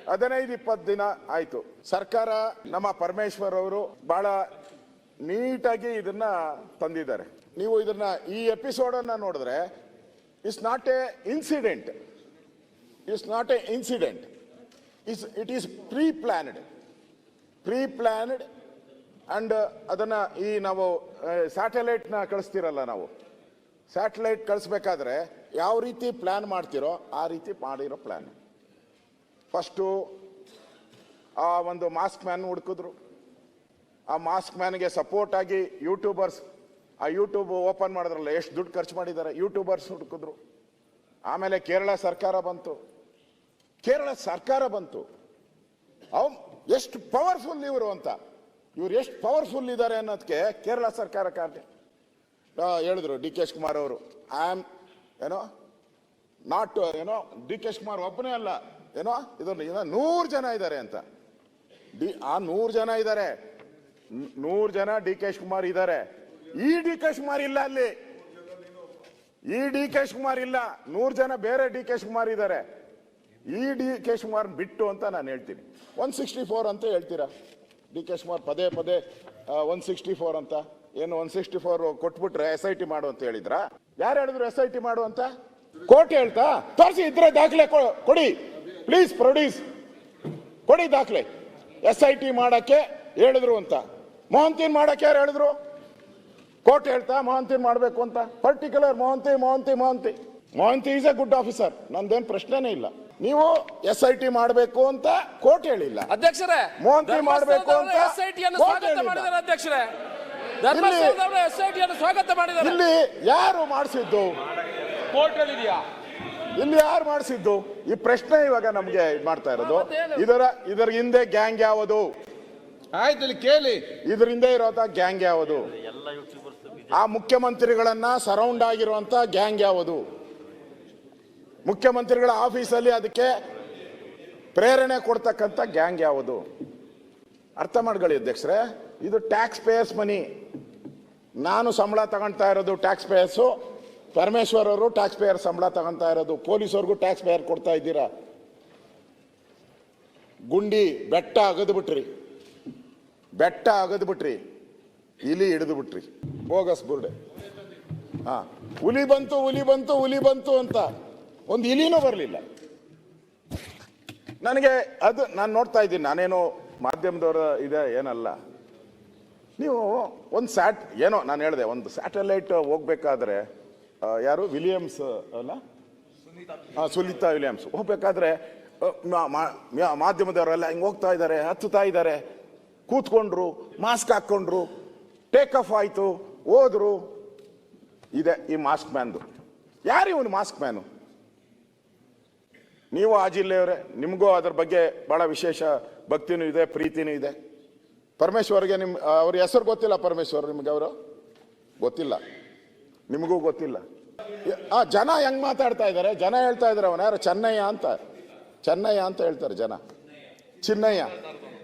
15-20 ದಿನ ಆಯ್ತು. ಸರ್ಕಾರ ನಮ್ಮ ಪರಮೇಶ್ವರ್ ಅವರು ಬಹಳ ನೀಟಾಗಿ ಇದನ್ನ ತಂದಿದ್ದಾರೆ. ನೀವು ಇದನ್ನ ಈ ಎಪಿಸೋಡ್ ಅನ್ನ ನೋಡಿದ್ರೆ it's not a incident, it is pre planned and ಅದನ್ನ ಈ ನಾವು ಸ್ಯಾಟಲೈಟ್ ನ ಕಳಿಸ್ತಿರಲ್ಲ, ನಾವು ಸ್ಯಾಟಲೈಟ್ ಕಳಿಸ್ಬೇಕಾದ್ರೆ ಯಾವ ರೀತಿ ಪ್ಲಾನ್ ಮಾಡ್ತಿರೋ ಆ ರೀತಿ ಮಾಡಿರೋ ಪ್ಲಾನ್. ಫಸ್ಟು ಆ ಒಂದು ಮಾಸ್ಕ್ ಮ್ಯಾನ್ ಹುಡುಕಿದ್ರು. ಆ ಮಾಸ್ಕ್ ಮ್ಯಾನ್ಗೆ ಸಪೋರ್ಟ್ ಆಗಿ ಯೂಟ್ಯೂಬರ್ಸ್, ಆ ಯೂಟ್ಯೂಬ್ ಓಪನ್ ಮಾಡಿದ್ರಲ್ಲ, ಎಷ್ಟು ದುಡ್ಡು ಖರ್ಚು ಮಾಡಿದ್ದಾರೆ, ಯೂಟ್ಯೂಬರ್ಸ್ ಹುಡುಕಿದ್ರು. ಆಮೇಲೆ ಕೇರಳ ಸರ್ಕಾರ ಬಂತು. ಅವ್ ಎಷ್ಟು ಪವರ್ಫುಲ್ ಇವರು ಅಂತ, ಇವ್ರು ಎಷ್ಟು ಪವರ್ಫುಲ್ ಇದ್ದಾರೆ ಅನ್ನೋದಕ್ಕೆ ಕೇರಳ ಸರ್ಕಾರ ಹೇಳಿದ್ರು. ಡಿ ಕೆ ಶಿವಕುಮಾರ್ ಅವರು ಡಿ ಕೆ ಶಿವಕುಮಾರ್ ಒಬ್ಬನೇ ಅಲ್ಲ, ಇದನ್ನು 100 ಜನ ಇದ್ದಾರೆ ಅಂತ. ಆ 100 ಜನ ಇದ್ದಾರೆ, 100 ಜನ ಡಿ ಕೆ ಶಿವಕುಮಾರ್ ಇದ್ದಾರೆ. ಈ ಡಿ ಕೆ ಶಿವಕುಮಾರ್ ಇಲ್ಲ ಅಲ್ಲಿ, ಈ ಡಿ ಕೆ ಶಿವಕುಮಾರ್ ಇಲ್ಲ, 100 ಜನ ಬೇರೆ ಡಿ ಕೆ ಶಿವಕುಮಾರ್ ಇದ್ದಾರೆ. ಈ ಡಿ ಕೆ ಶಿವಕುಮಾರ್ ಬಿಟ್ಟು ಅಂತ ನಾನು ಹೇಳ್ತೀನಿ. 164 ಅಂತ ಹೇಳ್ತೀರಾ, ಡಿ ಕೆ ಶಿವಕುಮಾರ್ ಪದೇ 164 ಅಂತ. ಏನು 164 ಕೊಟ್ಬಿಟ್ರೆ SIT ಮಾಡು ಅಂತ ಹೇಳಿದ್ರ? ಯಾರು ಹೇಳಿದ್ರು SIT ಮಾಡು ಅಂತ? ಕೋರ್ಟ್ ಹೇಳ್ತಾ? ತೋರಿಸಿ, ಇದ್ರೆ ದಾಖಲೆ ಕೊಡಿ ಪ್ಲೀಸ್, ಪ್ರೊಡ್ಯೂಸ್ ಕೊಡಿ ದಾಖಲೆ. SIT ಮಾಡಕ್ಕೆ ಹೇಳಿದ್ರು ಅಂತ. ಮೊಹಂತಿನ್ ಮಾಡಕ್ಕೆ ಯಾರು ಹೇಳಿದ್ರು? ಕೋರ್ಟ್ ಹೇಳ್ತಾ ಮೊಹಂತಿನ್ ಮಾಡಬೇಕು ಅಂತ? Particular Mohanty is a good officer, ನಂದೇನು ಪ್ರಶ್ನೆನೇ ಇಲ್ಲ. ನೀವು SIT ಮಾಡಬೇಕು ಅಂತ ಕೋರ್ಟ್ ಹೇಳಿಲ್ಲ ಅಧ್ಯಕ್ಷರೇ. ಮೊಹಂತಿ ಮಾಡಬೇಕು ಅಂತ ಅಧ್ಯಕ್ಷರೇ, ಇಲ್ಲಿ ಯಾರು ಮಾಡಿಸಿದ್ದು? ಇಲ್ಲಿ ಯಾರು ಮಾಡಿಸಿದ್ದು? ಈ ಪ್ರಶ್ನೆ ಇವಾಗ ನಮ್ಗೆ ಮಾಡ್ತಾ ಇರೋದು. ಇದರ ಹಿಂದೆ ಗ್ಯಾಂಗ್ ಯಾವುದು? ಆಯ್ತು, ಇಲ್ಲಿ ಕೇಳಿ. ಇದ್ರ ಹಿಂದೆ ಇರೋದ ಗ್ಯಾಂಗ್ ಯಾವುದು? ಆ ಮುಖ್ಯಮಂತ್ರಿಗಳನ್ನ ಸರೌಂಡ್ ಆಗಿರುವಂತ ಗ್ಯಾಂಗ್ ಯಾವುದು? ಮುಖ್ಯಮಂತ್ರಿಗಳ ಆಫೀಸಲ್ಲಿ ಅದಕ್ಕೆ ಪ್ರೇರಣೆ ಕೊಡ್ತಕ್ಕಂಥ ಗ್ಯಾಂಗ್ ಯಾವುದು? ಅರ್ಥ ಮಾಡ್ಕೊಳ್ಳಿ ಅಧ್ಯಕ್ಷರೇ, ಇದು ಟ್ಯಾಕ್ಸ್ ಪೇಯರ್ಸ್ ಮನಿ. ನಾನು ಸಂಬಳ ತಗೊಳ್ತಾ ಇರೋದು ಟ್ಯಾಕ್ಸ್ ಪೇಯರ್ಸು, ಪರಮೇಶ್ವರ್ ಅವರು ಟ್ಯಾಕ್ಸ್ ಪೇಯರ್ ಸಂಬಳ ತಗೊಳ್ತಾ ಇರೋದು, ಪೊಲೀಸವ್ರಿಗೂ ಟ್ಯಾಕ್ಸ್ ಪೇಯರ್ ಕೊಡ್ತಾ ಇದ್ದೀರಾ. ಗುಂಡಿ ಬೆಟ್ಟ ಅಗದು ಬಿಟ್ರಿ, ಇಲಿ ಹಿಡಿದು ಬಿಟ್ರಿ, ಬೋಗಸ್ ಬುರ್ಡೆ. ಹುಲಿ ಬಂತು ಅಂತ ಒಂದು ಇಲಿನೂ ಬರಲಿಲ್ಲ. ನನಗೆ ಅದು ನಾನು ನೋಡ್ತಾ ಇದ್ದೀನಿ, ನಾನೇನೋ ಮಾಧ್ಯಮದವರ ಇದೆ ಏನಲ್ಲ. ನೀವು ಒಂದು ನಾನು ಹೇಳಿದೆ, ಒಂದು ಸ್ಯಾಟಲೈಟ್ ಹೋಗ್ಬೇಕಾದ್ರೆ ಯಾರು ವಿಲಿಯಮ್ಸ್ ಅಲ್ಲ, ಸುನೀತಾ ವಿಲಿಯಮ್ಸ್ ಹೋಗ್ಬೇಕಾದ್ರೆ ಮಾಧ್ಯಮದವರೆಲ್ಲ ಹಿಂಗೆ ಹೋಗ್ತಾ ಇದ್ದಾರೆ, ಹತ್ತುತ್ತಾ ಇದ್ದಾರೆ, ಕೂತ್ಕೊಂಡ್ರು, ಮಾಸ್ಕ್ ಹಾಕ್ಕೊಂಡ್ರು, ಟೇಕ್ ಆಫ್ ಆಯ್ತು, ಹೋದ್ರು. ಇದೆ ಈ ಮಾಸ್ಕ್ ಮ್ಯಾನ್ದು. ಯಾರು ಇವನು ಮಾಸ್ಕ್ ಮ್ಯಾನು? ನೀವು ಆ ಜಿಲ್ಲೆಯವರೇ, ನಿಮಗೂ ಅದ್ರ ಬಗ್ಗೆ ಬಹಳ ವಿಶೇಷ ಭಕ್ತಿನೂ ಇದೆ, ಪ್ರೀತಿನೂ ಇದೆ. ಪರಮೇಶ್ವರ್ಗೆ ಅವ್ರ ಹೆಸರು ಗೊತ್ತಿಲ್ಲ. ಪರಮೇಶ್ವರ್ ನಿಮ್ಗೆ ಅವರು ಗೊತ್ತಿಲ್ಲ, ನಿಮಗೂ ಗೊತ್ತಿಲ್ಲ. ಜನ ಹೆಂಗ್ ಮಾತಾಡ್ತಾ ಇದ್ದಾರೆ? ಜನ ಹೇಳ್ತಾ ಇದ್ದಾರೆ ಅವನ ಯಾರು ಚೆನ್ನಯ್ಯ ಅಂತ ಹೇಳ್ತಾರೆ ಜನ. ಚಿನ್ನಯ್ಯ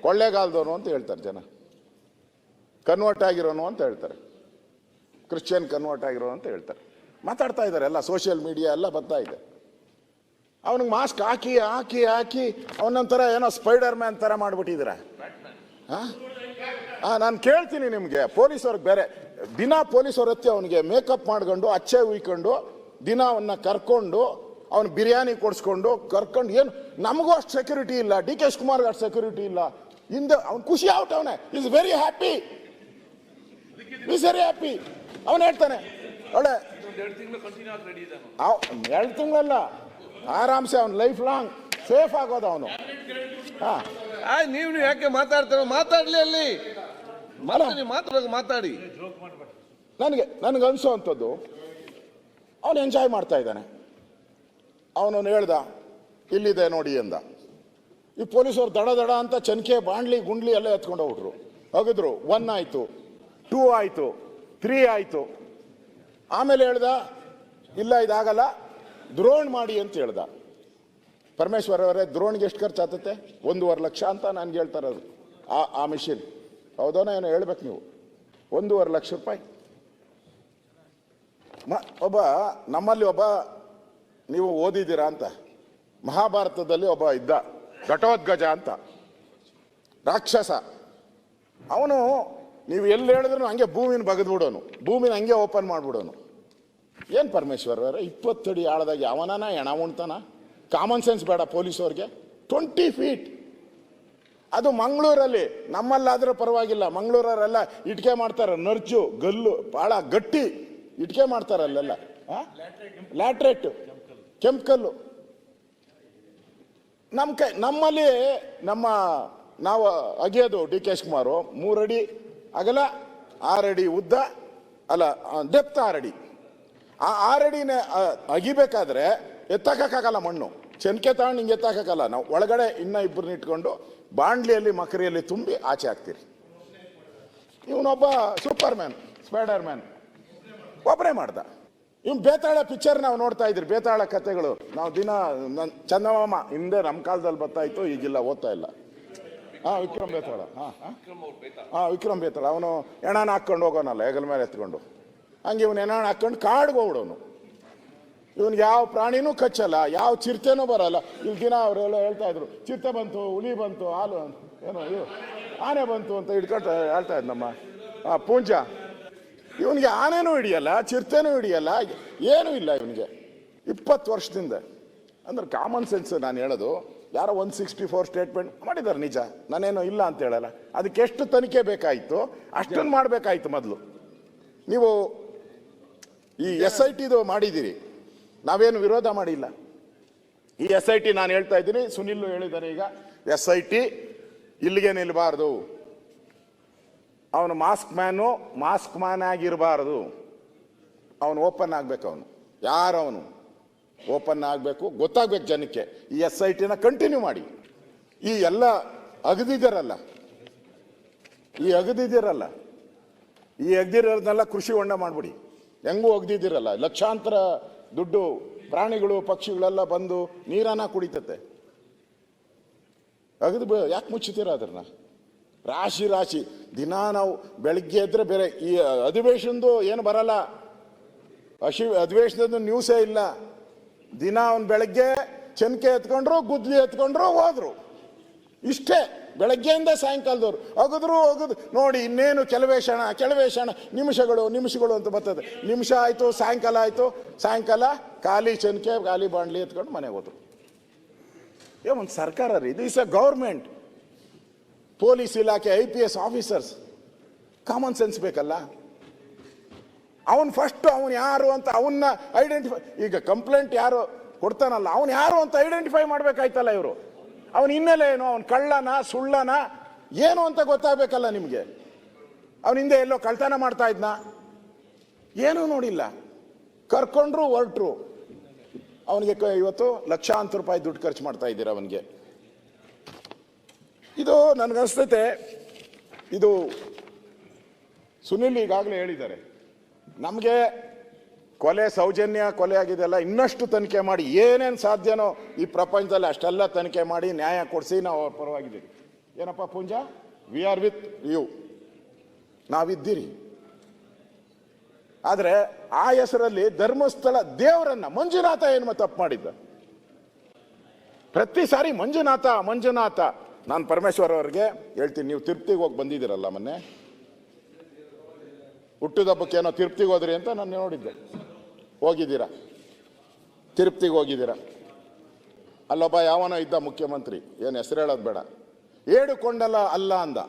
ಕೊಳ್ಳೇಗಾಲದವನು ಅಂತ ಹೇಳ್ತಾರೆ ಜನ. ಕನ್ವರ್ಟ್ ಆಗಿರೋನು ಅಂತ ಹೇಳ್ತಾರೆ, ಕ್ರಿಶ್ಚಿಯನ್ ಕನ್ವರ್ಟ್ ಆಗಿರೋನು ಅಂತ ಹೇಳ್ತಾರೆ. ಮಾತಾಡ್ತಾ ಇದ್ದಾರೆ, ಎಲ್ಲ ಸೋಷಿಯಲ್ ಮೀಡಿಯಾ ಎಲ್ಲ ಬರ್ತಾ ಇದೆ. ಅವನಿಗೆ ಮಾಸ್ಕ್ ಹಾಕಿ ಅವನೊಂಥರ ಏನೋ ಸ್ಪೈಡರ್ ಮ್ಯಾನ್ ಥರ ಮಾಡಿಬಿಟ್ಟಿದ್ದೀರ. ನಾನು ಕೇಳ್ತೀನಿ ನಿಮಗೆ, ಪೊಲೀಸವ್ರಿಗೆ ಬೇರೆ ದಿನ ಪೊಲೀಸವ್ರ ಹತ್ತಿ ಅವನಿಗೆ ಮೇಕಪ್ ಮಾಡ್ಕೊಂಡು, ಅಚ್ಚೆ ಉಯ್ಕೊಂಡು, ದಿನ ಅವನ್ನ ಕರ್ಕೊಂಡು, ಅವನು ಬಿರಿಯಾನಿ ಕೊಡಿಸ್ಕೊಂಡು ಕರ್ಕೊಂಡು, ಏನು ನಮಗೂ ಅಷ್ಟು ಸೆಕ್ಯೂರಿಟಿ ಇಲ್ಲ, ಡಿ ಕೆ ಶಿವಕುಮಾರ್ಗೆ ಅಷ್ಟು ಸೆಕ್ಯೂರಿಟಿ ಇಲ್ಲ. ಹಿಂದೆ ಅವ್ನು ಖುಷಿ ಅವನೇ, ಈಸ್ ವೆರಿ ಹ್ಯಾಪಿ. ಅವನು ಹೇಳ್ತಾನೆ ಒಳ್ಳೆ 2 ತಿಂಗಳಲ್ಲ, ಆರಾಮ್ಸೆ ಅವ್ನು ಲೈಫ್ ಲಾಂಗ್ ಸೇಫ್ ಆಗೋದು ಅವನು. ನೀವು ಯಾಕೆ ಮಾತಾಡ್ತಾರೋ ಮಾತಾಡ್ಲಿ, ಅಲ್ಲಿ ಮಾತಾಡಿ. ನನಗೆ ಅನ್ಸೋವಂಥದ್ದು, ಅವನು ಎಂಜಾಯ್ ಮಾಡ್ತಾ ಇದ್ದಾನೆ. ಅವನು ಹೇಳ್ದ ಇಲ್ಲಿದೆ ನೋಡಿ ಅಂದ. ಈ ಪೊಲೀಸರು ದಡ ಅಂತ ಚನ್ಕೆ ಬಾಂಡ್ಲಿ ಗುಂಡ್ಲಿ ಎಲ್ಲ ಎತ್ಕೊಂಡು ಹೋಗ್ಬಿಟ್ರು. ಹೋಗಿದ್ರು. 1 ಆಯ್ತು, 2 ಆಯ್ತು, 3 ಆಯ್ತು. ಆಮೇಲೆ ಹೇಳ್ದ ಇಲ್ಲ ಇದಾಗಲ್ಲ, ದ್ರೋಣ್ ಮಾಡಿ ಅಂತ ಹೇಳ್ದ. ಪರಮೇಶ್ವರ್ ಅವರೇ, ದ್ರೋಣ್ಗೆ ಎಷ್ಟು ಖರ್ಚು ಆಗ್ತತೆ? 1.5 ಲಕ್ಷ ಅಂತ ನನ್ಗೆ ಹೇಳ್ತಾರೆ. ಅದು ಆ ಮಿಷಿನ್ ಹೌದೋನೋ ಏನೋ ಹೇಳ್ಬೇಕು ನೀವು. 1.5 ಲಕ್ಷ ರೂಪಾಯಿ. ನಮ್ಮಲ್ಲಿ ನೀವು ಓದಿದ್ದೀರಾ ಅಂತ, ಮಹಾಭಾರತದಲ್ಲಿ ಒಬ್ಬ ಇದ್ದ ಘಟೋದ್ಗಜ ಅಂತ ರಾಕ್ಷಸ ಅವನು. ನೀವು ಎಲ್ಲಿ ಹೇಳಿದ್ರು ಹಂಗೆ ಭೂಮಿನ ಬಗದ್ಬಿಡೋನು, ಭೂಮಿನ ಹಂಗೆ ಓಪನ್ ಮಾಡ್ಬಿಡೋನು. ಏನು ಪರಮೇಶ್ವರ್ ಅವರೇ, 20 ಅಡಿ ಆಳದಾಗ ಯಾವನಾನ ಹೆಣ ಉಣ್ತಾನ? ಕಾಮನ್ ಸೆನ್ಸ್ ಬೇಡ ಪೊಲೀಸವ್ರಿಗೆ? 20 ಫೀಟ್. ಅದು ಮಂಗಳೂರಲ್ಲಿ, ನಮ್ಮಲ್ಲಾದ್ರೂ ಪರವಾಗಿಲ್ಲ. ಮಂಗಳೂರವರೆಲ್ಲ ಇಟ್ಕೆ ಮಾಡ್ತಾರೆ, ನರ್ಜು ಗಲ್ಲು ಭಾಳ ಗಟ್ಟಿ ಇಟ್ಕೆ ಮಾಡ್ತಾರೆ ಅಲ್ಲೆಲ್ಲ. ಲ್ಯಾಟ್ರೇಟ್, ಕೆಂಪ್ಕಲ್ಲು. ನಮ್ಮಲ್ಲಿ ನಾವು ಅಗಿಯೋದು ಡಿ ಕೆ ಶಿವಕುಮಾರ್ 3 ಅಡಿ ಅಗಲ, 6 ಅಡಿ ಉದ್ದ, ಅಲ್ಲ ಡೆಪ್ತ್ 6 ಅಡಿ. ಆ 6 ಅಡಿನ ಅಗಿಬೇಕಾದ್ರೆ ಎತ್ತಕ್ಕಾಗಲ್ಲ ಮಣ್ಣು, ಚೆನ್ಕೆ ತಗೊಂಡು ಹಿಂಗೆ ಎತ್ತಕ್ಕಾಗಲ್ಲ. ನಾವು ಒಳಗಡೆ ಇನ್ನ ಇಬ್ಬರನ್ನ ಇಟ್ಕೊಂಡು ಬಾಂಡ್ಲಿಯಲ್ಲಿ ಮಕರಿಯಲ್ಲಿ ತುಂಬಿ ಆಚೆ ಹಾಕ್ತೀರಿ. ಇವನೊಬ್ಬ ಸೂಪರ್ ಮ್ಯಾನ್, ಸ್ಪೈಡರ್ ಮ್ಯಾನ್ ಒಬ್ಬರೇ ಮಾಡ್ದ. ಇವ್ ಬೇತಾಳ ಪಿಕ್ಚರ್ ನಾವು ನೋಡ್ತಾ ಇದ್ರಿ, ಬೇತಾಳ ಕಥೆಗಳು ನಾವು ದಿನ. ಚಂದಮಾಮ ಹಿಂದೆ ನಮ್ಮ ಕಾಲದಲ್ಲಿ ಬರ್ತಾ ಇತ್ತು, ಈಗಿಲ್ಲ, ಓದ್ತಾ ಇಲ್ಲ. ವಿಕ್ರಮ್ ಬೇತಾಳ. ವಿಕ್ರಮ್ ಬೇತಾಳ. ಅವನು ಹೆಣನ ಹಾಕ್ಕೊಂಡು ಹೋಗೋನಲ್ಲ ಹೆಗಲ ಮೇಲೆ ಎತ್ಕೊಂಡು, ಹಂಗೆ ಇವನು ಹೆಣ ಹಾಕ್ಕೊಂಡು ಕಾಡ್ಗೆ ಹೋಗ್ಬಿಡೋನು. ಇವನ್ಗೆ ಯಾವ ಪ್ರಾಣಿನೂ ಕಚ್ಚಲ್ಲ, ಯಾವ ಚಿರತೆನೂ ಬರಲ್ಲ. ಇಲ್ಲಿ ದಿನ ಅವರೆಲ್ಲ ಹೇಳ್ತಾ ಇದ್ರು, ಚಿರತೆ ಬಂತು, ಹುಲಿ ಬಂತು, ಹಾಲು ಏನೋ ಆನೆ ಬಂತು ಅಂತ ಹಿಡ್ಕೊಂಡು ಹೇಳ್ತಾ ಇದ್ ನಮ್ಮ ಪೂಂಜ. ಇವನಿಗೆ ಆನೆನೂ ಹಿಡಿಯಲ್ಲ, ಚಿರತೆನೂ ಹಿಡಿಯಲ್ಲ, ಏನೂ ಇಲ್ಲ ಇವನಿಗೆ 20 ವರ್ಷದಿಂದ. ಅಂದ್ರೆ ಕಾಮನ್ ಸೆನ್ಸ್ ನಾನು ಹೇಳೋದು. ಯಾರೋ 164 ಸ್ಟೇಟ್ಮೆಂಟ್ ಮಾಡಿದ್ದಾರೆ, ನಿಜ, ನಾನೇನೋ ಇಲ್ಲ ಅಂತ ಹೇಳಲ್ಲ. ಅದಕ್ಕೆ ಎಷ್ಟು ತನಿಖೆ ಬೇಕಾಯಿತು ಅಷ್ಟನ್ನು ಮಾಡಬೇಕಾಯ್ತು ಮೊದಲು. ನೀವು ಈ SITದು ಮಾಡಿದ್ದೀರಿ, ನಾವೇನು ವಿರೋಧ ಮಾಡಿಲ್ಲ. ಈ SIT ನಾನು ಹೇಳ್ತಾ ಇದ್ದೀನಿ, ಸುನಿಲ್ ಹೇಳಿದ್ದಾರೆ ಈಗ, SIT ಇಲ್ಲಿಗೆ ನಿಲ್ಬಾರ್ದು. ಅವನು ಮಾಸ್ಕ್ ಮ್ಯಾನ್ ಆಗಿರಬಾರ್ದು. ಅವನು ಓಪನ್ ಆಗ್ಬೇಕು. ಅವನು ಯಾರು, ಅವನು ಓಪನ್ ಆಗಬೇಕು, ಗೊತ್ತಾಗ್ಬೇಕು ಜನಕ್ಕೆ. ಈ SITನ ಕಂಟಿನ್ಯೂ ಮಾಡಿ. ಈ ಎಲ್ಲ ಅಗದಿದ್ದೀರಲ್ಲ, ಈ ಅಗದಿರೋದನ್ನೆಲ್ಲ ಕೃಷಿ ಹೊಂಡ ಮಾಡ್ಬಿಡಿ. ಹೆಂಗೂ ಅಗದಿದ್ದೀರಲ್ಲ, ಲಕ್ಷಾಂತರ ದುಡ್ಡು ಪ್ರಾಣಿಗಳು ಪಕ್ಷಿಗಳೆಲ್ಲ ಬಂದು ನೀರನ್ನ ಕುಡಿತತೆ. ಅಗದು ಯಾಕೆ ಮುಚ್ಚುತ್ತೀರ ಅದನ್ನ? ರಾಶಿ ದಿನ ನಾವು ಬೆಳಗ್ಗೆ ಎದ್ರೆ ಬೇರೆ ಈ ಅಧಿವೇಶನದ್ದು ಏನು ಬರಲ್ಲ, ಅಧಿವೇಶನದ ನ್ಯೂಸೇ ಇಲ್ಲ. ದಿನ ಅವನು ಬೆಳಗ್ಗೆ ಚೆನ್ಕೆ ಎತ್ಕೊಂಡ್ರು, ಗುದ್ಲಿ ಎತ್ಕೊಂಡ್ರು, ಹೋದ್ರು. ಇಷ್ಟೇ ಬೆಳಗ್ಗೆಯಿಂದ ಸಾಯಂಕಾಲದವ್ರು ಅಗದ್ರು ನೋಡಿ. ಇನ್ನೇನು ಕೆಲವೇ ಕ್ಷಣ ನಿಮಿಷಗಳು ಅಂತ ಬರ್ತದೆ. ನಿಮಿಷ ಆಯ್ತು, ಸಾಯಂಕಾಲ ಆಯ್ತು, ಸಾಯಂಕಾಲ ಖಾಲಿ ಚೆನ್ಕೆ ಖಾಲಿ ಬಾಂಡ್ಲಿ ಎತ್ಕೊಂಡು ಮನೆಗೆ ಹೋದ್ರು. ಒಂದು ಸರ್ಕಾರ ರೀ, ಇದು ಇಸ್ ಅ ಗೌರ್ಮೆಂಟ್. ಪೊಲೀಸ್ ಇಲಾಖೆ IPS ಆಫೀಸರ್ಸ್ ಕಾಮನ್ ಸೆನ್ಸ್ ಬೇಕಲ್ಲ. ಅವನು ಫಸ್ಟ್ ಅವನು ಯಾರು ಅಂತ ಅವನ್ನ ಐಡೆಂಟಿಫೈ, ಈಗ ಕಂಪ್ಲೇಂಟ್ ಯಾರು ಕೊಡ್ತಾನಲ್ಲ ಅವನು ಯಾರು ಅಂತ ಐಡೆಂಟಿಫೈ ಮಾಡ್ಬೇಕಾಯ್ತಲ್ಲ ಇವರು. ಅವನ ಹಿನ್ನೆಲೆ ಏನು, ಅವನು ಕಳ್ಳನ ಸುಳ್ಳನ ಏನು ಅಂತ ಗೊತ್ತಾಗಬೇಕಲ್ಲ ನಿಮಗೆ. ಅವನ ಹಿಂದೆ ಎಲ್ಲೋ ಕಳ್ತನ ಮಾಡ್ತಾ ಇದ್ನ, ಏನೂ ನೋಡಿಲ್ಲ, ಕರ್ಕೊಂಡ್ರು ಹೊರಟ್ರು. ಅವನಿಗೆ ಇವತ್ತು ಲಕ್ಷಾಂತರ ರೂಪಾಯಿ ದುಡ್ಡು ಖರ್ಚು ಮಾಡ್ತಾ ಇದ್ದೀರ ಅವನಿಗೆ. ಇದು ನನಗನ್ಸ್ತೈತೆ, ಇದು ಸುನಿಲ್ ಈಗಾಗಲೇ ಹೇಳಿದ್ದಾರೆ, ನಮಗೆ ಸೌಜನ್ಯ ಕೊಲೆ ಆಗಿದೆಯಲ್ಲ, ಇನ್ನಷ್ಟು ತನಿಖೆ ಮಾಡಿ ಏನೇನು ಸಾಧ್ಯನೋ ಈ ಪ್ರಪಂಚದಲ್ಲಿ ಅಷ್ಟೆಲ್ಲ ತನಿಖೆ ಮಾಡಿ ನ್ಯಾಯ ಕೊಡಿಸಿ ನಾವು ಅವ್ರ ಪರವಾಗಿದ್ದೀವಿ. ಏನಪ್ಪ Poonja, we are with you, ನಾವಿದ್ದೀರಿ. ಆದರೆ ಆ ಹೆಸರಲ್ಲಿ ಧರ್ಮಸ್ಥಳ ದೇವರನ್ನ, ಮಂಜುನಾಥ ಏನು ತಪ್ಪು ಮಾಡಿದ್ದ? ಪ್ರತಿ ಸಾರಿ ಮಂಜುನಾಥ. ನಾನು ಪರಮೇಶ್ವರ್ ಅವ್ರಿಗೆ ಹೇಳ್ತೀನಿ, ನೀವು ತಿರುಪತಿಗೆ ಹೋಗಿ ಬಂದಿದ್ದೀರಲ್ಲ ಮೊನ್ನೆ, ಹುಟ್ಟುದಬ್ಬಕ್ಕೆ ಏನೋ ತಿರುಪತಿಗೆ ಹೋದ್ರಿ ಅಂತ ನಾನು ನೋಡಿದ್ದೆ. ಹೋಗಿದ್ದೀರಾ? ತಿರುಪತಿಗೆ ಹೋಗಿದ್ದೀರಾ? ಅಲ್ಲೊಬ್ಬ ಯಾವನೋ ಇದ್ದ ಮುಖ್ಯಮಂತ್ರಿ, ಏನು ಹೆಸರು ಹೇಳೋದು ಬೇಡ, ಏಡುಕೊಂಡಲ್ಲ ಅಲ್ಲ ಅಂದ.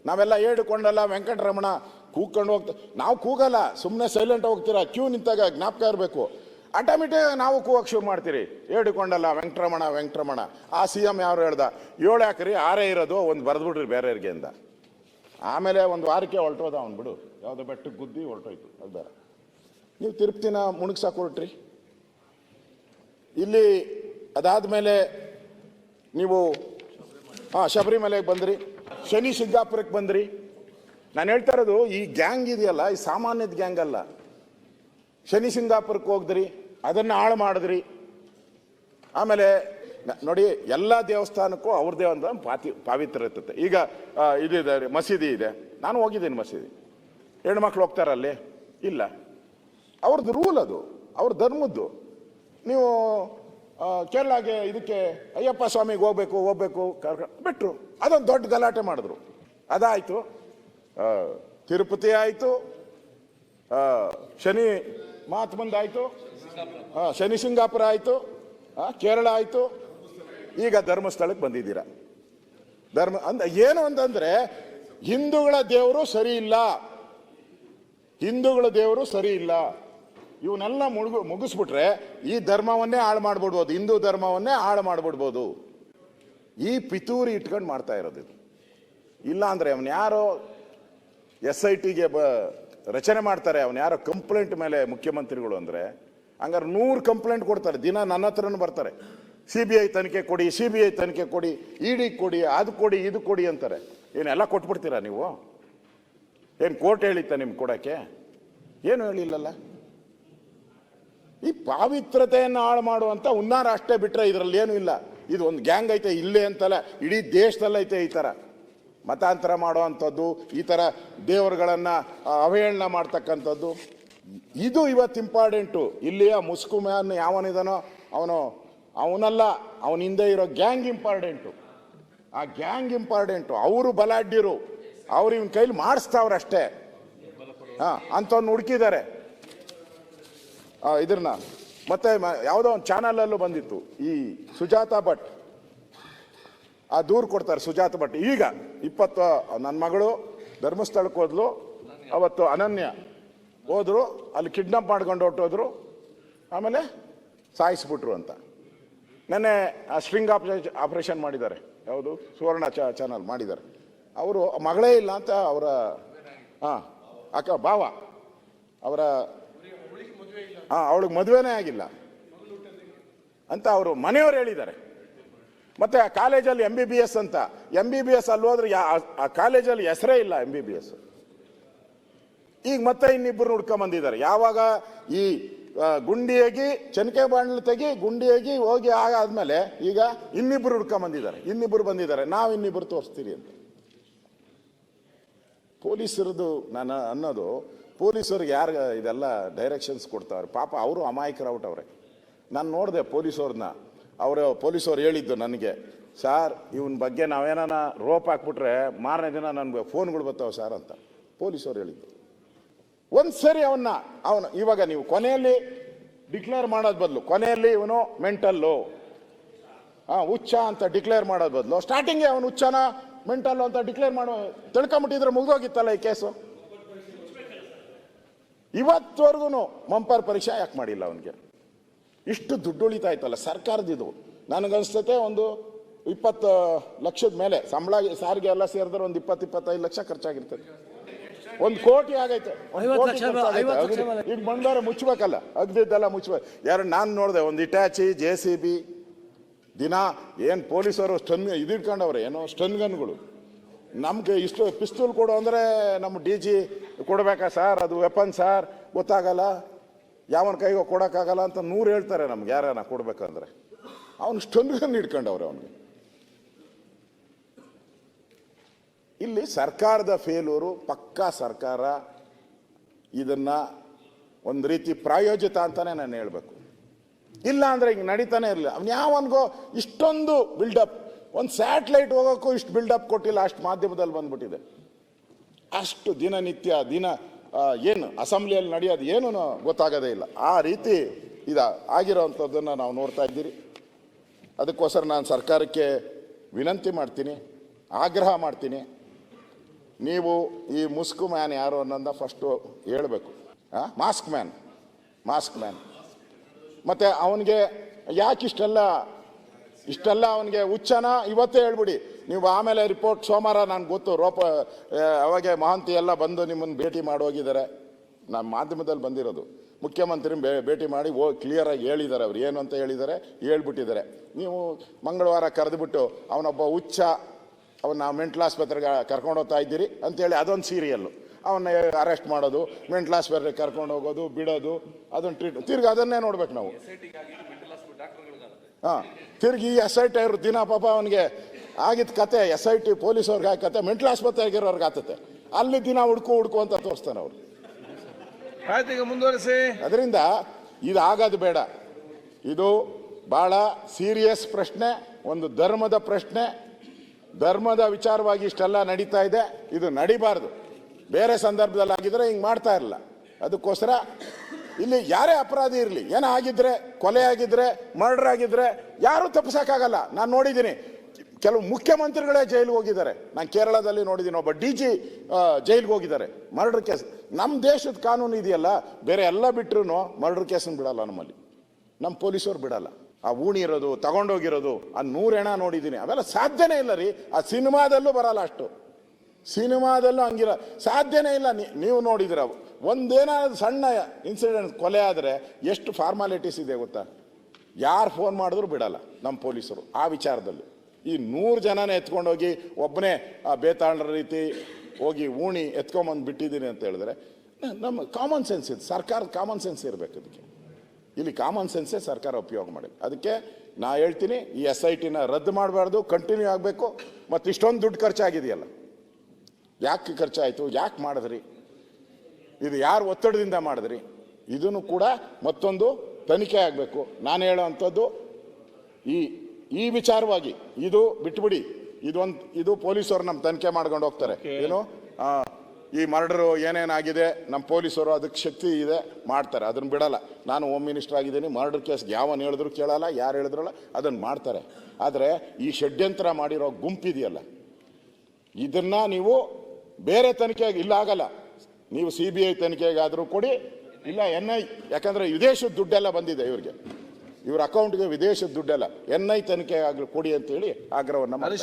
ನಾವೆಲ್ಲ ಏಡುಕೊಂಡಲ್ಲ ವೆಂಕಟರಮಣ ಕೂಗ್ಕೊಂಡು ಹೋಗ್ತಾ, ನಾವು ಕೂಗಲ್ಲ, ಸುಮ್ಮನೆ ಸೈಲೆಂಟ್ ಹೋಗ್ತೀರಾ. ಕ್ಯೂ ನಿಂತಾಗ ಜ್ಞಾಪಕ ಇರಬೇಕು, ಆಟೋಮೆಟಿಕ್ ನಾವು ಕೂಗಕ್ಕೆ ಶುರು ಮಾಡ್ತೀರಿ. ಏಡುಕೊಂಡಲ್ಲ ವೆಂಕಟರಮಣ. ಆ CM ಯಾರು ಹೇಳ್ದ, 7 ಹಾಕ್ರಿ 6 ಇರೋದು, ಒಂದು ಬರೆದ್ಬಿಡ್ರಿ ಬೇರೆಯವ್ರಿಗೆ ಅಂದ. ಆಮೇಲೆ ಒಂದು ವಾರಕ್ಕೆ ಹೊರಟೋದ ಅವ್ನು, ಬಿಡು, ಯಾವುದೋ ಬೆಟ್ಟಕ್ಕೆ ಗುದ್ದಿ ಹೊರಟೋಯ್ತು, ಅದು ಬೇರೆ. ನೀವು ತಿರುಪ್ತಿನ ಮುಣಗ್ಸಾಕ್ ಹೊರಟ್ರಿ. ಇಲ್ಲಿ ಅದಾದ್ಮೇಲೆ ನೀವು ಶಬರಿಮಲೆಗೆ ಬಂದ್ರಿ, ಶನಿ ಸಿದ್ದಾಪುರಕ್ಕೆ ಬಂದ್ರಿ. ನಾನು ಹೇಳ್ತಾ ಇರೋದು, ಈ ಗ್ಯಾಂಗ್ ಇದೆಯಲ್ಲ, ಈ ಸಾಮಾನ್ಯದ ಗ್ಯಾಂಗ್ ಅಲ್ಲ. ಶನಿ ಸಿಂಗಾಪುರಕ್ಕೆ ಹೋಗಿದ್ರಿ, ಅದನ್ನು ಹಾಳು ಮಾಡಿದ್ರಿ. ಆಮೇಲೆ ನೋಡಿ, ಎಲ್ಲ ದೇವಸ್ಥಾನಕ್ಕೂ ಅವ್ರದ್ದೇ ಒಂದು ಪಾವಿತ್ರ ಇರ್ತದೆ. ಈಗ ಇದಿದೆ, ಮಸೀದಿ ಇದೆ, ನಾನು ಹೋಗಿದ್ದೀನಿ ಮಸೀದಿ. ಹೆಣ್ಮಕ್ಳು ಹೋಗ್ತಾರಲ್ಲಿ? ಇಲ್ಲ, ಅವ್ರದ್ದು ರೂಲ್ ಅದು, ಅವ್ರ ಧರ್ಮದ್ದು. ನೀವು ಕೇರಳಗೆ ಇದಕ್ಕೆ ಅಯ್ಯಪ್ಪ ಸ್ವಾಮಿಗೆ ಹೋಗ್ಬೇಕು ಬಿಟ್ರು. ಅದೊಂದು ದೊಡ್ಡ ಗಲಾಟೆ ಮಾಡಿದ್ರು. ಅದಾಯಿತು. ತಿರುಪತಿ ಆಯಿತು, ಶನಿ ಮಹಾತ್ಮಂದಾಯಿತು, ಶನಿ ಸಿಂಗಾಪುರ ಆಯಿತು, ಕೇರಳ ಆಯಿತು, ಈಗ ಧರ್ಮಸ್ಥಳಕ್ಕೆ ಬಂದಿದ್ದೀರಾ. ಏನು ಅಂತಂದ್ರೆ ಹಿಂದೂಗಳ ದೇವರು ಸರಿ ಇಲ್ಲ, ಹಿಂದೂಗಳ ದೇವರು ಸರಿ ಇಲ್ಲ. ಇವನ್ನೆಲ್ಲ ಮುಗಿಸ್ಬಿಟ್ರೆ ಈ ಧರ್ಮವನ್ನೇ ಹಾಳು ಮಾಡ್ಬಿಡ್ಬೋದು, ಹಿಂದೂ ಧರ್ಮವನ್ನೇ ಹಾಳು ಮಾಡ್ಬಿಡ್ಬೋದು. ಈ ಪಿತೂರಿ ಇಟ್ಕೊಂಡು ಮಾಡ್ತಾ ಇರೋದು ಇದು. ಇಲ್ಲ ಅಂದ್ರೆ ಅವನ್ ಯಾರೋ SITಗೆ ರಚನೆ ಮಾಡ್ತಾರೆ, ಅವನ್ ಯಾರೋ ಕಂಪ್ಲೇಂಟ್ ಮೇಲೆ ಮುಖ್ಯಮಂತ್ರಿಗಳು ಅಂದ್ರೆ ಹಂಗಾರೆ 100 ಕಂಪ್ಲೇಂಟ್ ಕೊಡ್ತಾರೆ ದಿನ. ನನ್ನ ಹತ್ರನೂ ಬರ್ತಾರೆ, CBI ತನಿಖೆ ಕೊಡಿ, CBI ತನಿಖೆ ಕೊಡಿ, ED ಕೊಡಿ, ಅದು ಕೊಡಿ, ಇದು ಕೊಡಿ ಅಂತಾರೆ. ಏನೆಲ್ಲ ಕೊಟ್ಬಿಡ್ತೀರಾ ನೀವು? ಏನು ಕೋರ್ಟ್ ಹೇಳಿತ್ತ ನಿಮ್ಗೆ ಕೊಡಕ್ಕೆ? ಏನು ಹೇಳಿಲ್ಲಲ್ಲ. ಈ ಪಾವಿತ್ರತೆಯನ್ನು ಹಾಳು ಮಾಡುವಂತ ಹುನ್ನಾರ ಅಷ್ಟೇ ಬಿಟ್ರೆ ಇದರಲ್ಲಿ ಏನೂ ಇಲ್ಲ. ಇದು ಒಂದು ಗ್ಯಾಂಗ್ ಐತೆ, ಇಲ್ಲೇ ಅಂತಲ್ಲ ಇಡೀ ದೇಶದಲ್ಲೈತೆ ಈ ತರ ಮತಾಂತರ ಮಾಡುವಂಥದ್ದು, ಈ ತರ ದೇವರುಗಳನ್ನ ಅವಹೇಳನ ಮಾಡ್ತಕ್ಕಂಥದ್ದು. ಇದು ಇವತ್ತು ಇಂಪಾರ್ಟೆಂಟು. ಇಲ್ಲಿಯ ಮುಸ್ಕು ಮ್ಯಾನ್ ಯಾವನಿದಾನೋ ಅವನಲ್ಲ, ಅವನ ಹಿಂದೆ ಇರೋ ಗ್ಯಾಂಗ್ ಇಂಪಾರ್ಟೆಂಟು. ಆ ಗ್ಯಾಂಗ್ ಇಂಪಾರ್ಟೆಂಟು. ಅವರು ಬಲಾಢ್ಯರು, ಅವ್ರು ಇವನ್ ಕೈಲಿ ಮಾಡಿಸ್ತಾವ್ರಷ್ಟೇ. ಅಂಥವ್ನು ಹುಡುಕಿದ್ದಾರೆ ಇದ್ರನ್ನ. ಮತ್ತೆ ಯಾವುದೋ ಒಂದು ಚಾನಲಲ್ಲೂ ಬಂದಿತ್ತು, ಈ ಸುಜಾತಾ ಭಟ್ ಆ ದೂರು ಕೊಡ್ತಾರೆ. ಸುಜಾತ ಭಟ್ ಈಗ 20 ನನ್ನ ಮಗಳು ಧರ್ಮಸ್ಥಳಕ್ಕೆ ಹೋದ್ಲು, ಅವತ್ತು ಅನನ್ಯ ಹೋದ್ರು, ಅಲ್ಲಿ ಕಿಡ್ನಾಪ್ ಮಾಡ್ಕೊಂಡು ಹೊಟ್ಟೋದ್ರು, ಆಮೇಲೆ ಸಾಯಿಸ್ಬಿಟ್ರು ಅಂತ. ನೆನ್ನೆ ಸ್ಟ್ರಿಂಗ್ ಆಪರೇಷನ್ ಮಾಡಿದ್ದಾರೆ, ಯಾವುದು ಸುವರ್ಣ ಚಾನಲ್ ಮಾಡಿದ್ದಾರೆ. ಅವರು ಮಗಳೇ ಇಲ್ಲ ಅಂತ ಅವರ ಅಕ್ಕ ಭಾವ ಅವರ ಅವಳಿಗೆ ಮದುವೆನೇ ಆಗಿಲ್ಲ ಅಂತ ಅವರು ಮನೆಯವರು ಹೇಳಿದ್ದಾರೆ. ಮತ್ತೆ ಆ ಕಾಲೇಜಲ್ಲಿ MBBS ಅಂತ, MBBS ಅಲ್ಲಿ ಹೋದ್ರೆ ಆ ಕಾಲೇಜಲ್ಲಿ ಹೆಸರೇ ಇಲ್ಲ MBBS. ಈಗ ಮತ್ತೆ ಇನ್ನಿಬ್ಬರು ಹುಡ್ಕೊಂಬಂದಿದ್ದಾರೆ. ಯಾವಾಗ ಈ ಗುಂಡಿಯಾಗಿ ಚನಕೆ ಬಾಂಡ್ಲು ತೆಗಿ ಗುಂಡಿಯಾಗಿ ಹೋಗಿ ಆದ್ಮೇಲೆ ಈಗ ಇನ್ನಿಬ್ಬರು ಹುಡ್ಕೊಂಬಂದಿದ್ದಾರೆ, ಇನ್ನಿಬ್ಬರು ಬಂದಿದ್ದಾರೆ, ನಾವು ಇನ್ನಿಬ್ಬರು ತೋರಿಸ್ತೀವಿ ಅಂತ. ಪೊಲೀಸರದು ನಾನು ಅನ್ನೋದು, ಪೊಲೀಸರಿಗೆ ಯಾರು ಇದೆಲ್ಲ ಡೈರೆಕ್ಷನ್ಸ್ ಕೊಡ್ತಾವ್ರೆ ಪಾಪ ಅವರು ಅಮಾಯಕರವ್ರೆ. ನಾನು ನೋಡಿದೆ ಪೊಲೀಸವ್ರನ್ನ, ಪೊಲೀಸವ್ರು ಹೇಳಿದ್ದು ನನಗೆ, ಸಾರ್ ಇವನ್ ಬಗ್ಗೆ ನಾವೇನಾನ ರೋಪ್ ಹಾಕ್ಬಿಟ್ರೆ ಮಾರನೇ ದಿನ ನನಗೆ ಫೋನ್ಗಳು ಬರ್ತಾವೆ ಸರ್ ಅಂತ ಪೊಲೀಸವ್ರು ಹೇಳಿದ್ದು. ಒಂದ್ಸರಿ ಅವನು ಇವಾಗ ನೀವು ಕೊನೆಯಲ್ಲಿ ಡಿಕ್ಲೇರ್ ಮಾಡೋದ್ ಬದಲು, ಕೊನೆಯಲ್ಲಿ ಇವನು ಮೆಂಟಲ್ಲು ಹುಚ್ಚ ಅಂತ ಡಿಕ್ಲೇರ್ ಮಾಡೋದ್ ಬದಲು ಸ್ಟಾರ್ಟಿಂಗ್ಗೆ ಅವನು ಹುಚ್ಚನ ಮೆಂಟಲ್ಲು ಅಂತ ಡಿಕ್ಲೇರ್ ಮಾಡೋ ತಿಳ್ಕೊಂಬಿಟ್ಟಿದ್ರೆ ಮುಗ್ದೋಗಿತ್ತಲ್ಲ ಈ ಕೇಸು. ಇವತ್ತವರೆಗೂ ಮಂಪರ್ ಪರೀಕ್ಷೆ ಯಾಕೆ ಮಾಡಿಲ್ಲ ಅವನಿಗೆ? ಇಷ್ಟು ದುಡ್ಡು ಉಳಿತಾ ಇತ್ತಲ್ಲ ಸರ್ಕಾರದಿದು. ನನಗನ್ಸ್ತತೆ ಒಂದು 20 ಲಕ್ಷದ ಮೇಲೆ ಸಂಬಳ ಸಾರಿಗೆ ಎಲ್ಲ ಸೇರಿದ್ರೆ ಒಂದು 20-25 ಲಕ್ಷ ಖರ್ಚಾಗಿರ್ತದೆ. 1 ಕೋಟಿ ಆಗೈತೆ. ಈಗ ಬಂದವರೆ ಮುಚ್ಚಬೇಕಲ್ಲ, ಅಗ್ದಿದ್ದೆಲ್ಲ ಮುಚ್ಚಬೇಕು. ಯಾರು ನಾನು ನೋಡಿದೆ ಒಂದು ಇಟ್ಯಾಚಿ JCB ದಿನ ಏನು ಪೊಲೀಸರು ಸ್ಟನ್ ಇದಿಟ್ಕೊಂಡವ್ರೆ, ಏನೋ ಸ್ಟನ್ ಗನ್ಗಳು. ನಮ್ಗೆ ಇಷ್ಟು ಪಿಸ್ತೂಲ್ ಕೊಡು ಅಂದರೆ ನಮ್ಮ DG ಕೊಡ್ಬೇಕಾ ಸರ್, ಅದು ವೆಪನ್ ಸರ್, ಗೊತ್ತಾಗಲ್ಲ, ಯಾವನ ಕೈಗೋ ಕೊಡೋಕ್ಕಾಗಲ್ಲ ಅಂತ 100 ಹೇಳ್ತಾರೆ ನಮ್ಗೆ ಯಾರನ್ನ ಕೊಡ್ಬೇಕಂದ್ರೆ. ಅವನು ಸ್ಟನ್ ಗನ್ ಹಿಡ್ಕೊಂಡವ್ರೆ ಅವನಿಗೆ. ಇಲ್ಲಿ ಸರ್ಕಾರದ ಫೇಲೂರು ಪಕ್ಕಾ. ಸರ್ಕಾರ ಇದನ್ನ ಒಂದು ರೀತಿ ಪ್ರಾಯೋಜಿತ ಅಂತಾನೆ ನಾನು ಹೇಳ್ಬೇಕು. ಇಲ್ಲ ಅಂದ್ರೆ ಹಿಂಗೆ ನಡೀತಾನೆ ಇರಲಿಲ್ಲ. ಅವ್ನು ಯಾವನ್ಗೋ ಇಷ್ಟೊಂದು ಬಿಲ್ಡಪ್, ಒಂದು ಸ್ಯಾಟಲೈಟ್ ಹೋಗೋಕ್ಕೂ ಇಷ್ಟು ಬಿಲ್ಡಪ್ ಕೊಟ್ಟಿಲ್ಲ, ಅಷ್ಟು ಮಾಧ್ಯಮದಲ್ಲಿ ಬಂದ್ಬಿಟ್ಟಿದೆ. ಅಷ್ಟು ದಿನನಿತ್ಯ ಏನು ಅಸೆಂಬ್ಲಿಯಲ್ಲಿ ನಡೆಯೋದು ಏನೂ ಗೊತ್ತಾಗೋದೇ ಇಲ್ಲ. ಆ ರೀತಿ ಆಗಿರೋವಂಥದ್ದನ್ನು ನಾವು ನೋಡ್ತಾ ಇದ್ದೀರಿ. ಅದಕ್ಕೋಸ್ಕರ ನಾನು ಸರ್ಕಾರಕ್ಕೆ ವಿನಂತಿ ಮಾಡ್ತೀನಿ, ಆಗ್ರಹ ಮಾಡ್ತೀನಿ, ನೀವು ಈ ಮುಸ್ಕು ಮ್ಯಾನ್ ಯಾರು ಅನ್ನೋದನ್ನ ಫಸ್ಟು ಹೇಳಬೇಕು. ಮಾಸ್ಕ್ ಮ್ಯಾನ್ ಮತ್ತೆ ಅವನಿಗೆ ಯಾಕೆ ಇಷ್ಟೆಲ್ಲ ಅವನಿಗೆ ಹುಚ್ಚನ ಇವತ್ತೇ ಹೇಳ್ಬಿಡಿ ನೀವು. ಆಮೇಲೆ ರಿಪೋರ್ಟ್ ಸೋಮವಾರ ನನಗೆ ಗೊತ್ತು, ಅವಾಗೆ ಮಹಂತಿ ಎಲ್ಲ ಬಂದು ನಿಮ್ಮನ್ನು ಭೇಟಿ ಮಾಡಿ ಹೋಗಿದ್ದಾರೆ. ನಮ್ಮ ಮಾಧ್ಯಮದಲ್ಲಿ ಬಂದಿರೋದು, ಮುಖ್ಯಮಂತ್ರಿ ಭೇಟಿ ಮಾಡಿ ಕ್ಲಿಯರಾಗಿ ಹೇಳಿದ್ದಾರೆ. ಅವ್ರು ಏನು ಅಂತ ಹೇಳ್ಬಿಟ್ಟಿದ್ದಾರೆ. ನೀವು ಮಂಗಳವಾರ ಕರೆದುಬಿಟ್ಟು ಅವನೊಬ್ಬ ಹುಚ್ಚ, ಅವನ್ನ ಮೆಂಟಲ್ ಆಸ್ಪತ್ರೆಗೆ ಕರ್ಕೊಂಡು ಹೋಗ್ತಾ ಇದ್ದೀರಿ ಅಂತೇಳಿ ಅದೊಂದು ಸೀರಿಯಲ್ಲು. ಅವನ್ನ ಅರೆಸ್ಟ್ ಮಾಡೋದು, ಮೆಂಟಲ್ ಆಸ್ಪತ್ರೆಗೆ ಕರ್ಕೊಂಡು ಹೋಗೋದು, ಬಿಡೋದು, ಅದೊಂದು ತಿರ್ಗಿ ಅದನ್ನೇ ನೋಡ್ಬೇಕು ನಾವು. ತಿರ್ಗಿ SIT ಅವ್ರ ದಿನ ಪಾಪ ಅವನಿಗೆ ಆಗಿದ್ದ ಕತೆ, SIT ಪೊಲೀಸವ್ರಿಗೆ ಆಗ ಕತೆ, ಮೆಂಟಲ್ ಆಸ್ಪತ್ರೆಗಿರೋರ್ಗೆ ಆಗ್ತತೆ, ಅಲ್ಲಿ ದಿನ ಹುಡ್ಕು ಅಂತ ತೋರಿಸ್ತಾನೆ ಅವ್ರು. ಮುಂದುವರಿಸಿ. ಅದರಿಂದ ಇದು ಆಗೋದು ಬೇಡ. ಇದು ಬಹಳ ಸೀರಿಯಸ್ ಪ್ರಶ್ನೆ, ಒಂದು ಧರ್ಮದ ಪ್ರಶ್ನೆ. ಧರ್ಮದ ವಿಚಾರವಾಗಿ ಇಷ್ಟೆಲ್ಲ ನಡೀತಾ ಇದೆ, ಇದು ನಡಿಬಾರ್ದು. ಬೇರೆ ಸಂದರ್ಭದಲ್ಲಿ ಆಗಿದ್ರೆ ಹಿಂಗೆ ಮಾಡ್ತಾ ಇರಲಿಲ್ಲ. ಅದಕ್ಕೋಸ್ಕರ ಇಲ್ಲಿ ಯಾರೇ ಅಪರಾಧಿ ಇರಲಿ, ಏನೋ ಆಗಿದ್ರೆ, ಕೊಲೆ ಆಗಿದ್ರೆ, ಮರ್ಡರ್ ಆಗಿದ್ರೆ ಯಾರೂ ತಪ್ಪಿಸೋಕ್ಕಾಗಲ್ಲ. ನಾನು ನೋಡಿದ್ದೀನಿ, ಕೆಲವು ಮುಖ್ಯಮಂತ್ರಿಗಳೇ ಜೈಲಿಗೆ ಹೋಗಿದ್ದಾರೆ. ನಾನು ಕೇರಳದಲ್ಲಿ ನೋಡಿದ್ದೀನಿ, ಒಬ್ಬ DG ಜೈಲಿಗೆ ಹೋಗಿದ್ದಾರೆ ಮರ್ಡರ್ ಕೇಸ್. ನಮ್ಮ ದೇಶದ ಕಾನೂನು ಇದೆಯಲ್ಲ, ಬೇರೆ ಎಲ್ಲ ಬಿಟ್ಟರು ಮರ್ಡರ್ ಕೇಸನ್ನು ಬಿಡಲ್ಲ ನಮ್ಮಲ್ಲಿ, ನಮ್ಮ ಪೊಲೀಸರು ಬಿಡಲ್ಲ. ಆ ಊಣಿ ಇರೋದು, ತಗೊಂಡೋಗಿರೋದು, ಆ 100 ಹೆಣ ನೋಡಿದ್ದೀನಿ, ಅವೆಲ್ಲ ಸಾಧ್ಯನೇ ಇಲ್ಲ ರೀ. ಆ ಸಿನಿಮಾದಲ್ಲೂ ಬರಲ್ಲ, ಅಷ್ಟು ಸಿನಿಮಾದಲ್ಲೂ ಹಂಗಿರ ಸಾಧ್ಯನೇ ಇಲ್ಲ. ನೀವು ನೋಡಿದಿರ, ಒಂದೇನಾದ್ರು ಸಣ್ಣ ಇನ್ಸಿಡೆಂಟ್ ಕೊಲೆ ಆದರೆ ಎಷ್ಟು ಫಾರ್ಮಾಲಿಟೀಸ್ ಇದೆ ಗೊತ್ತಾ? ಯಾರು ಫೋನ್ ಮಾಡಿದ್ರು ಬಿಡಲ್ಲ ನಮ್ಮ ಪೊಲೀಸರು ಆ ವಿಚಾರದಲ್ಲಿ. ಈ 100 ಜನನೇ ಎತ್ಕೊಂಡೋಗಿ ಒಬ್ಬನೇ ಬೇತಾಳರ ರೀತಿ ಹೋಗಿ ಊಣಿ ಎತ್ಕೊಂಬಂದು ಬಿಟ್ಟಿದ್ದೀನಿ ಅಂತ ಹೇಳಿದ್ರೆ, ನಮ್ಮ ಕಾಮನ್ ಸೆನ್ಸ್ ಇದೆ, ಸರ್ಕಾರದ ಕಾಮನ್ ಸೆನ್ಸ್ ಇರಬೇಕು. ಅದಕ್ಕೆ ಇಲ್ಲಿ ಕಾಮನ್ ಸೆನ್ಸೇ ಸರ್ಕಾರ ಉಪಯೋಗ ಮಾಡಿ. ಅದಕ್ಕೆ ನಾ ಹೇಳ್ತೀನಿ, ಈ SITನ ರದ್ದು ಮಾಡಬಾರ್ದು, ಕಂಟಿನ್ಯೂ ಆಗಬೇಕು. ಮತ್ತು ಇಷ್ಟೊಂದು ದುಡ್ಡು ಖರ್ಚಾಗಿದೆಯಲ್ಲ, ಯಾಕೆ ಖರ್ಚಾಯಿತು, ಯಾಕೆ ಮಾಡಿದ್ರಿ, ಇದು ಯಾರು ಒತ್ತಡದಿಂದ ಮಾಡಿದ್ರಿ, ಇದನ್ನು ಕೂಡ ಮತ್ತೊಂದು ತನಿಖೆ ಆಗಬೇಕು. ನಾನು ಹೇಳೋವಂಥದ್ದು ಈ ವಿಚಾರವಾಗಿ ಇದು ಬಿಟ್ಬಿಡಿ. ಇದು ಪೊಲೀಸರು ನಮ್ಮ ತನಿಖೆ ಮಾಡ್ಕೊಂಡು ಹೋಗ್ತಾರೆ. ಏನು ಈ ಮರ್ಡರು ಏನೇನಾಗಿದೆ ನಮ್ಮ ಪೊಲೀಸರು ಅದಕ್ಕೆ ಶಕ್ತಿ ಇದೆ ಮಾಡ್ತಾರೆ, ಅದನ್ನು ಬಿಡಲ್ಲ. ನಾನು ಹೋಮ್ ಮಿನಿಸ್ಟರ್ ಆಗಿದ್ದೀನಿ, ಮರ್ಡರ್ ಕೇಸ್ಗೆ ಯಾವನು ಹೇಳಿದ್ರು ಕೇಳಲ್ಲ, ಯಾರು ಹೇಳಿದ್ರಲ್ಲ ಅದನ್ನು ಮಾಡ್ತಾರೆ. ಆದರೆ ಈ ಷಡ್ಯಂತ್ರ ಮಾಡಿರೋ ಗುಂಪಿದೆಯಲ್ಲ, ಇದನ್ನು ನೀವು ಬೇರೆ ತನಿಖೆಗೆ ಇಲ್ಲ ಆಗಲ್ಲ. ನೀವು CBI ತನಿಖೆಗಾದರೂ ಕೊಡಿ, ಇಲ್ಲ NI, ಯಾಕಂದರೆ ವಿದೇಶದ ದುಡ್ಡೆಲ್ಲ ಬಂದಿದೆ ಇವ್ರಿಗೆ, ಇವ್ರ ಅಕೌಂಟ್ಗೆ ವಿದೇಶದ ದುಡ್ಡೆಲ್ಲ. NI ತನಿಖೆ ಆಗಲಿ ಕೊಡಿ ಅಂತೇಳಿ ಆಗ್ರಹವನ್ನು ಮಾಡಿ.